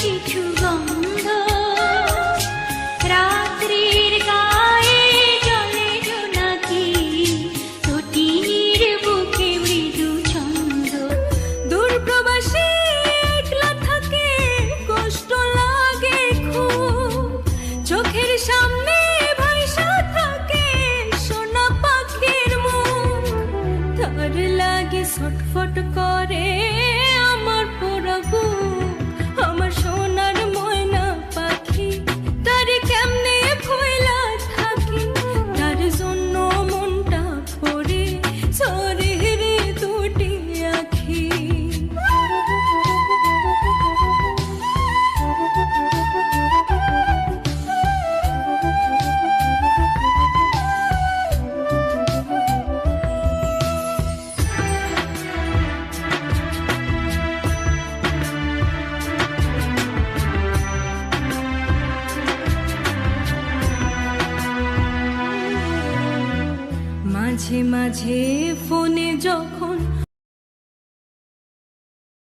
কিছু গন্ধ, রাত্রির গায়ে জলে জোনাকি, তটিনীর বুকে মৃদু ছন্দ। দূরপ্রবাসী একলা থাকে, কষ্ট লাগে খুব, চোখের সামনে ভাইসা থাকে সোনা পাখির মুখ। তার লাগে ছটফট করে আমার পোড়া বুক, আমার সোনার ময়না পাখি, তারে কেমনে ভুইলা থাকি, তার জন্য মনটা ভরে ঝরে রে দুটি আখি। মাঝে মাঝে ফোনে যখন